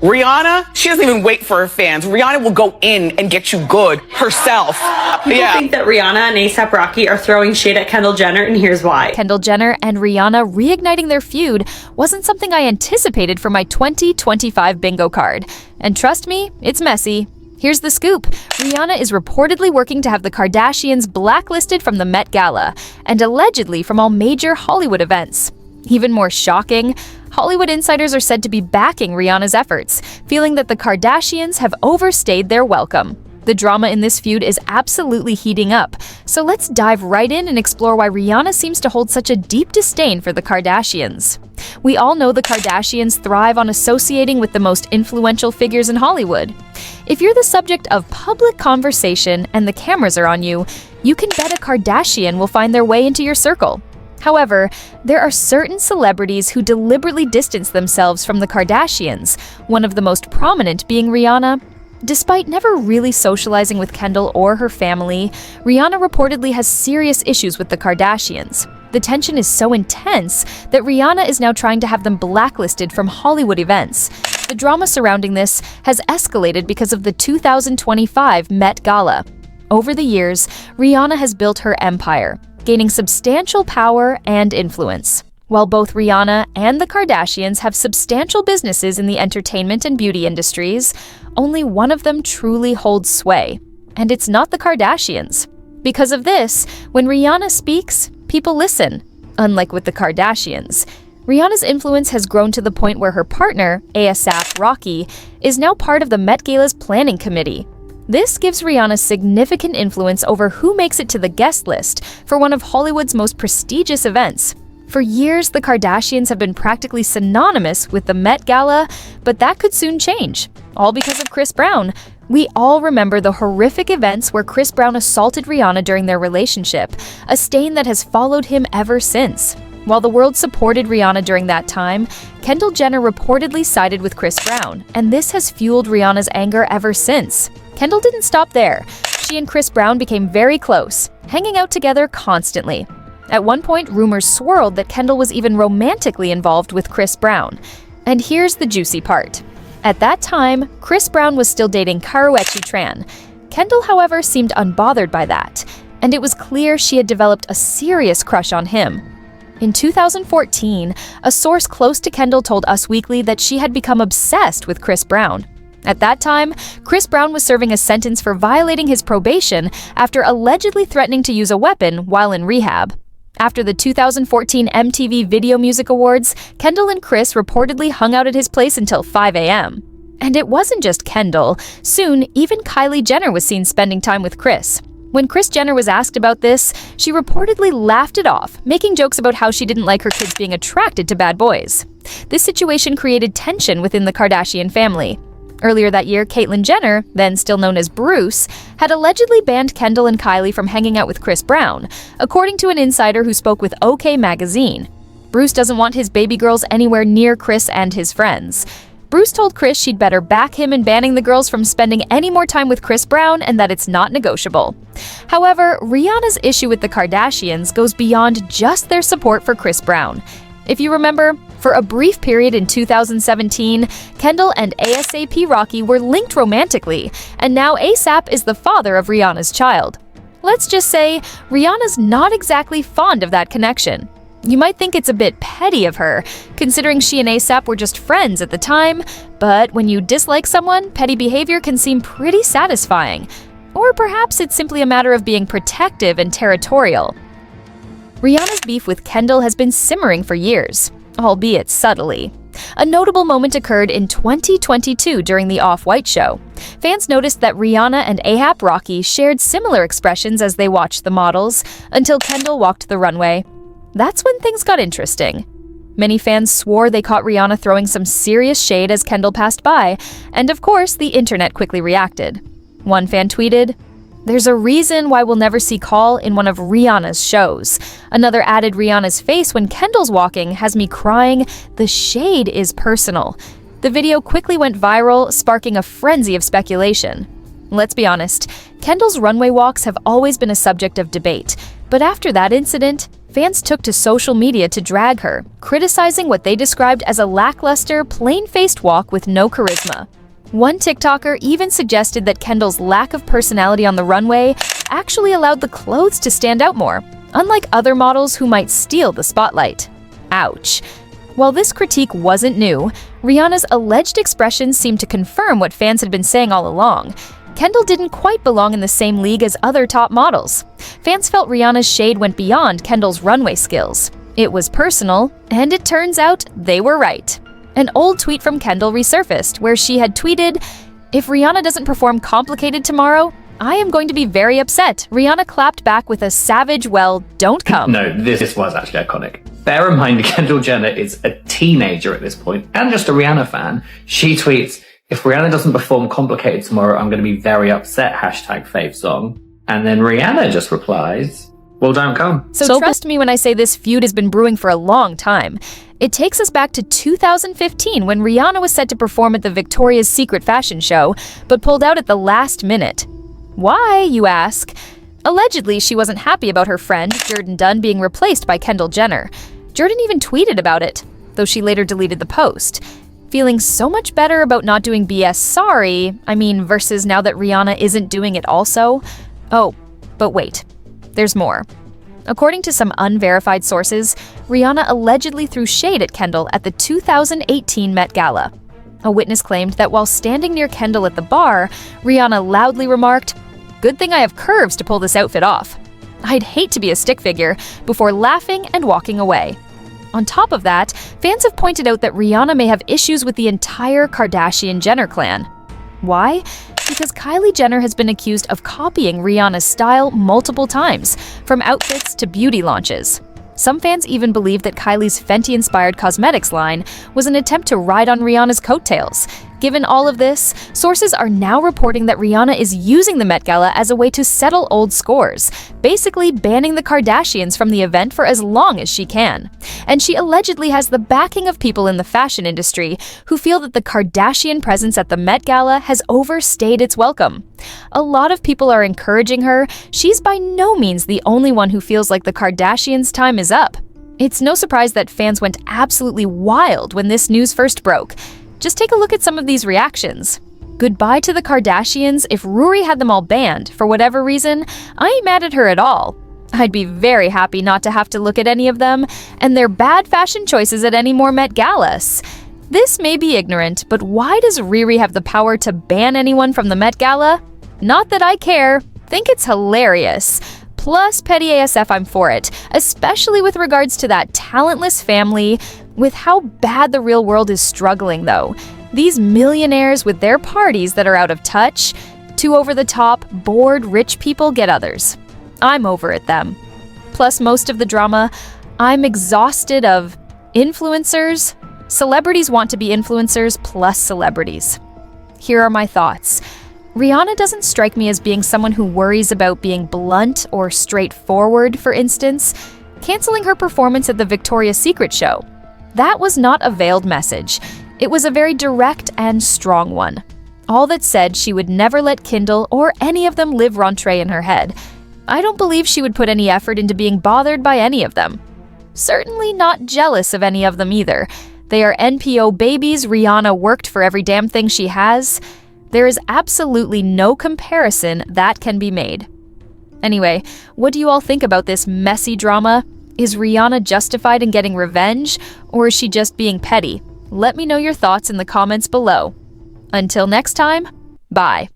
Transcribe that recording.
Rihanna, she doesn't even wait for her fans. Rihanna will go in and get you good herself. People think that Rihanna and A$AP Rocky are throwing shade at Kendall Jenner, and here's why. Kendall Jenner and Rihanna reigniting their feud wasn't something I anticipated for my 2025 bingo card. And trust me, it's messy. Here's the scoop. Rihanna is reportedly working to have the Kardashians blacklisted from the Met Gala and allegedly from all major Hollywood events. Even more shocking, Hollywood insiders are said to be backing Rihanna's efforts, feeling that the Kardashians have overstayed their welcome. The drama in this feud is absolutely heating up, so let's dive right in and explore why Rihanna seems to hold such a deep disdain for the Kardashians. We all know the Kardashians thrive on associating with the most influential figures in Hollywood. If you're the subject of public conversation and the cameras are on you, you can bet a Kardashian will find their way into your circle. However, there are certain celebrities who deliberately distance themselves from the Kardashians, one of the most prominent being Rihanna. Despite never really socializing with Kendall or her family, Rihanna reportedly has serious issues with the Kardashians. The tension is so intense that Rihanna is now trying to have them blacklisted from Hollywood events. The drama surrounding this has escalated because of the 2025 Met Gala. Over the years, Rihanna has built her empire, gaining substantial power and influence. While both Rihanna and the Kardashians have substantial businesses in the entertainment and beauty industries, only one of them truly holds sway, and it's not the Kardashians. Because of this, when Rihanna speaks, people listen, unlike with the Kardashians. Rihanna's influence has grown to the point where her partner, A$AP Rocky, is now part of the Met Gala's planning committee. This gives Rihanna significant influence over who makes it to the guest list for one of Hollywood's most prestigious events. For years, the Kardashians have been practically synonymous with the Met Gala, but that could soon change, all because of Chris Brown. We all remember the horrific events where Chris Brown assaulted Rihanna during their relationship, a stain that has followed him ever since. While the world supported Rihanna during that time, Kendall Jenner reportedly sided with Chris Brown, and this has fueled Rihanna's anger ever since. Kendall didn't stop there. She and Chris Brown became very close, hanging out together constantly. At one point, rumors swirled that Kendall was even romantically involved with Chris Brown. And here's the juicy part. At that time, Chris Brown was still dating Karrueche Tran. Kendall, however, seemed unbothered by that, and it was clear she had developed a serious crush on him. In 2014, a source close to Kendall told Us Weekly that she had become obsessed with Chris Brown. At that time, Chris Brown was serving a sentence for violating his probation after allegedly threatening to use a weapon while in rehab. After the 2014 MTV Video Music Awards, Kendall and Chris reportedly hung out at his place until 5 a.m. And it wasn't just Kendall. Soon, even Kylie Jenner was seen spending time with Chris. When Kris Jenner was asked about this, she reportedly laughed it off, making jokes about how she didn't like her kids being attracted to bad boys. This situation created tension within the Kardashian family. Earlier that year, Caitlyn Jenner, then still known as Bruce, had allegedly banned Kendall and Kylie from hanging out with Chris Brown, according to an insider who spoke with OK Magazine. Bruce doesn't want his baby girls anywhere near Chris and his friends. Bruce told Chris she'd better back him in banning the girls from spending any more time with Chris Brown and that it's not negotiable. However, Rihanna's issue with the Kardashians goes beyond just their support for Chris Brown. If you remember, for a brief period in 2017, Kendall and A$AP Rocky were linked romantically, and now A$AP is the father of Rihanna's child. Let's just say, Rihanna's not exactly fond of that connection. You might think it's a bit petty of her, considering she and A$AP were just friends at the time, but when you dislike someone, petty behavior can seem pretty satisfying. Or perhaps it's simply a matter of being protective and territorial. Rihanna's beef with Kendall has been simmering for years, albeit subtly. A notable moment occurred in 2022 during the Off-White show. Fans noticed that Rihanna and A$AP Rocky shared similar expressions as they watched the models, until Kendall walked the runway. That's when things got interesting. Many fans swore they caught Rihanna throwing some serious shade as Kendall passed by, and of course, the internet quickly reacted. One fan tweeted, "There's a reason why we'll never see Call in one of Rihanna's shows." Another added, "Rihanna's face when Kendall's walking has me crying. The shade is personal." The video quickly went viral, sparking a frenzy of speculation. Let's be honest, Kendall's runway walks have always been a subject of debate, but after that incident, fans took to social media to drag her, criticizing what they described as a lackluster, plain-faced walk with no charisma. One TikToker even suggested that Kendall's lack of personality on the runway actually allowed the clothes to stand out more, unlike other models who might steal the spotlight. Ouch. While this critique wasn't new, Rihanna's alleged expressions seemed to confirm what fans had been saying all along. Kendall didn't quite belong in the same league as other top models. Fans felt Rihanna's shade went beyond Kendall's runway skills. It was personal, and it turns out they were right. An old tweet from Kendall resurfaced where she had tweeted, "If Rihanna doesn't perform Complicated tomorrow, I am going to be very upset." Rihanna clapped back with a savage, "Well, don't come." No, this was actually iconic. Bear in mind, Kendall Jenner is a teenager at this point, and just a Rihanna fan. She tweets, "If Rihanna doesn't perform Complicated tomorrow, I'm going to be very upset, #fave song." And then Rihanna just replies, "Well, don't come." So trust me when I say this feud has been brewing for a long time. It takes us back to 2015 when Rihanna was set to perform at the Victoria's Secret fashion show, but pulled out at the last minute. Why, you ask? Allegedly, she wasn't happy about her friend, Jordan Dunn, being replaced by Kendall Jenner. Jordan even tweeted about it, though she later deleted the post. Feeling so much better about not doing BS versus now that Rihanna isn't doing it also. Oh, but wait, there's more. According to some unverified sources, Rihanna allegedly threw shade at Kendall at the 2018 Met Gala. A witness claimed that while standing near Kendall at the bar, Rihanna loudly remarked, "Good thing I have curves to pull this outfit off. I'd hate to be a stick figure," before laughing and walking away. On top of that, fans have pointed out that Rihanna may have issues with the entire Kardashian-Jenner clan. Why? Because Kylie Jenner has been accused of copying Rihanna's style multiple times, from outfits to beauty launches. Some fans even believe that Kylie's Fenty-inspired cosmetics line was an attempt to ride on Rihanna's coattails. Given all of this, sources are now reporting that Rihanna is using the Met Gala as a way to settle old scores, basically banning the Kardashians from the event for as long as she can. And she allegedly has the backing of people in the fashion industry who feel that the Kardashian presence at the Met Gala has overstayed its welcome. A lot of people are encouraging her. She's by no means the only one who feels like the Kardashians' time is up. It's no surprise that fans went absolutely wild when this news first broke. Just take a look at some of these reactions. Goodbye to the Kardashians. If Rory had them all banned, for whatever reason, I ain't mad at her at all. I'd be very happy not to have to look at any of them and their bad fashion choices at any more Met Galas. This may be ignorant, but why does Riri have the power to ban anyone from the Met Gala? Not that I care. Think it's hilarious. Plus, petty ASF, I'm for it, especially with regards to that talentless family. With how bad the real world is struggling, though. These millionaires with their parties that are out of touch, too over-the-top, bored rich people get others. I'm over at them. Plus, most of the drama, I'm exhausted of influencers. Celebrities want to be influencers plus celebrities. Here are my thoughts. Rihanna doesn't strike me as being someone who worries about being blunt or straightforward, for instance. Canceling her performance at the Victoria's Secret show. That was not a veiled message. It was a very direct and strong one. All that said, she would never let Kendall or any of them live rentrée in her head. I don't believe she would put any effort into being bothered by any of them. Certainly not jealous of any of them either. They are NPO babies. Rihanna worked for every damn thing she has. There is absolutely no comparison that can be made. Anyway, what do you all think about this messy drama? Is Rihanna justified in getting revenge, or is she just being petty? Let me know your thoughts in the comments below. Until next time, bye.